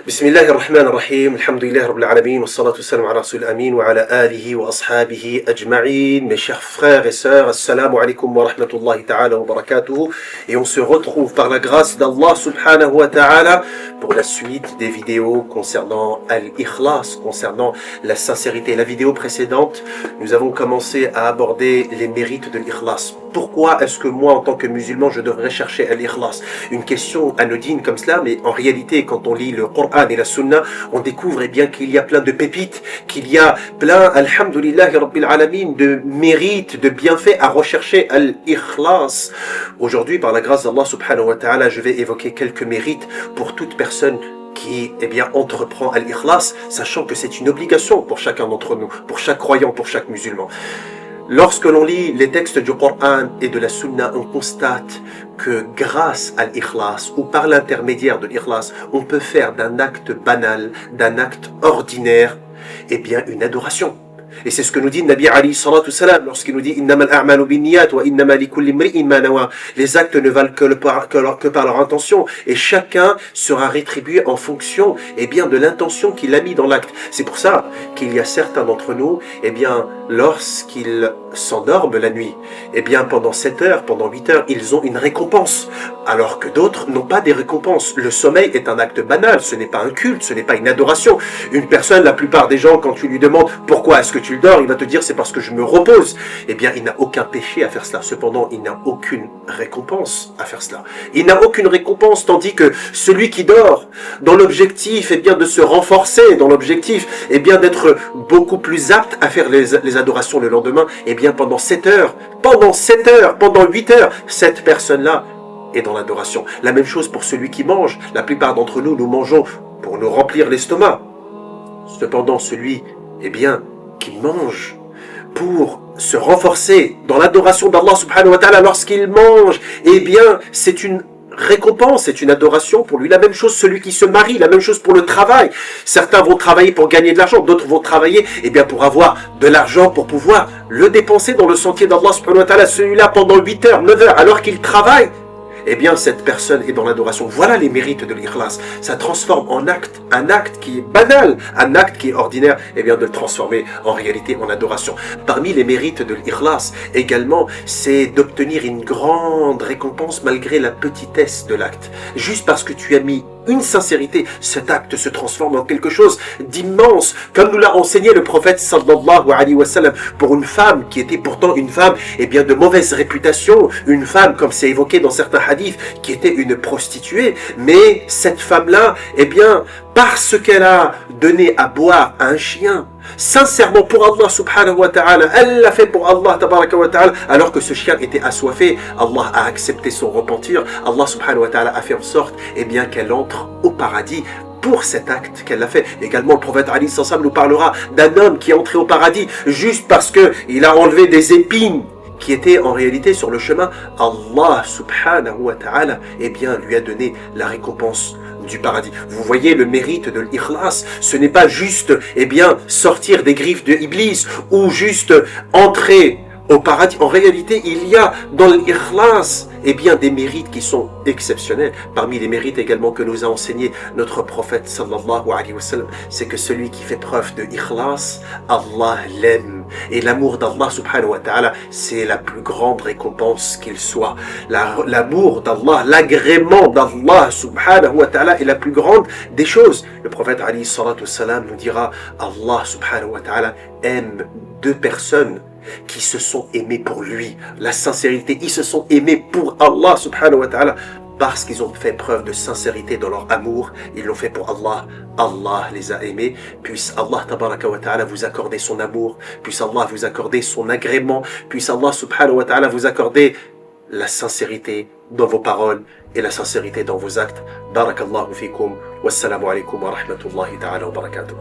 بسم الله الرحمن الرحيم الحمد لله رب العالمين والصلاة والسلام على رسول الأمين وعلى آله وأصحابه أجمعين. Mes chers frères et sœurs, assalamu alaikum wa rahmatullahi ta'ala wa barakatuhu. Et on se retrouve par la grâce d'Allah subhanahu wa ta'ala pour la suite des vidéos concernant Al-Ikhlas, concernant la sincérité. La vidéo précédente, nous avons commencé à aborder les mérites de l'Ikhlas. Pourquoi est-ce que moi, en tant que musulman, je devrais chercher Al-Ikhlas? Une question anodine comme cela, mais en réalité, quand on lit le Coran et la Sunna, on découvre bien qu'il y a plein de pépites, qu'il y a plein, alhamdulillahi rabbil alamin, de mérites, de bienfaits à rechercher Al-Ikhlas. Aujourd'hui, par la grâce d'Allah subhanahu wa ta'ala, je vais évoquer quelques mérites pour toute personne qui entreprend Al-Ikhlas, sachant que c'est une obligation pour chacun d'entre nous, pour chaque croyant, pour chaque musulman. Lorsque l'on lit les textes du Coran et de la Sunna, on constate que grâce à l'Ikhlas ou par l'intermédiaire de l'Ikhlas, on peut faire d'un acte banal, d'un acte ordinaire, une adoration. Et c'est ce que nous dit Nabi alayhi salatu salam lorsqu'il nous dit innamal a'malu binniyat wa innama likulli imri'in ma nawa. Les actes ne valent que par leur intention et chacun sera rétribué en fonction de l'intention qu'il a mis dans l'acte. C'est pour ça qu'il y a certains d'entre nous lorsqu'ils s'endorment la nuit, pendant 7 heures, pendant 8 heures, ils ont une récompense, alors que d'autres n'ont pas des récompenses. Le sommeil est un acte banal, ce n'est pas un culte, ce n'est pas une adoration. Une personne, la plupart des gens, quand tu lui demandes pourquoi est-ce que tu dors, il va te dire c'est parce que je me repose. Il n'a aucun péché à faire cela. Cependant, il n'a aucune récompense à faire cela. Il n'a aucune récompense, tandis que celui qui dort, dans l'objectif de se renforcer, dans l'objectif d'être beaucoup plus apte à faire les adorations le lendemain, pendant 7 heures, pendant 8 heures, cette personne-là est dans l'adoration. La même chose pour celui qui mange. La plupart d'entre nous, nous mangeons pour nous remplir l'estomac. Cependant, celui, qui mange pour se renforcer dans l'adoration d'Allah subhanahu wa ta'ala, lorsqu'il mange, c'est une récompense, c'est une adoration pour lui. La même chose celui qui se marie, la même chose pour le travail. Certains vont travailler pour gagner de l'argent, d'autres vont travailler pour avoir de l'argent, pour pouvoir le dépenser dans le sentier d'Allah subhanahu wa ta'ala. Celui-là pendant 8 heures, 9 heures, alors qu'il travaille, cette personne est dans l'adoration. Voilà les mérites de l'Ikhlas. Ça transforme en acte, un acte qui est banal, un acte qui est ordinaire, de le transformer en réalité en adoration. Parmi les mérites de l'Ikhlas, également, c'est d'obtenir une grande récompense malgré la petitesse de l'acte. Juste parce que tu as mis une sincérité, cet acte se transforme en quelque chose d'immense, comme nous l'a enseigné le prophète sallallahu alayhi wa sallam, pour une femme qui était pourtant une femme de mauvaise réputation, une femme, comme c'est évoqué dans certains hadiths, qui était une prostituée, mais cette femme-là, parce qu'elle a donné à boire à un chien, sincèrement pour Allah subhanahu wa ta'ala, elle l'a fait pour Allah tabaraka wa ta'ala, alors que ce chien était assoiffé, Allah a accepté son repentir, Allah subhanahu wa ta'ala a fait en sorte qu'elle entre au paradis pour cet acte qu'elle a fait. Également, le prophète Ali sallam nous parlera d'un homme qui est entré au paradis juste parce qu'il a enlevé des épines qui étaient en réalité sur le chemin. Allah subhanahu wa ta'ala lui a donné la récompense du paradis. Vous voyez le mérite de l'Ikhlas. Ce n'est pas juste sortir des griffes de Iblis ou juste entrer au paradis. En réalité, il y a dans l'Ikhlas des mérites qui sont exceptionnels. Parmi les mérites également que nous a enseigné notre prophète sallallahu alayhi wa sallam, c'est que celui qui fait preuve de Ikhlas, Allah l'aime. Et l'amour d'Allah subhanahu wa ta'ala, c'est la plus grande récompense qu'il soit. L'amour d'Allah, l'agrément d'Allah subhanahu wa ta'ala est la plus grande des choses. Le prophète alayhi salatu salam nous dira, Allah subhanahu wa ta'ala aime 2 personnes qui se sont aimés pour lui. La sincérité, ils se sont aimés pour Allah subhanahu wa ta'ala parce qu'ils ont fait preuve de sincérité dans leur amour. Ils l'ont fait pour Allah. Allah les a aimés. Puisse Allah tabaraka wa ta'ala vous accorder son amour. Puisse Allah vous accorder son agrément. Puisse Allah subhanahu wa ta'ala vous accorder la sincérité dans vos paroles et la sincérité dans vos actes. Barakallahu fikum. Wassalamu alaikum wa rahmatullahi ta'ala wa barakatuh.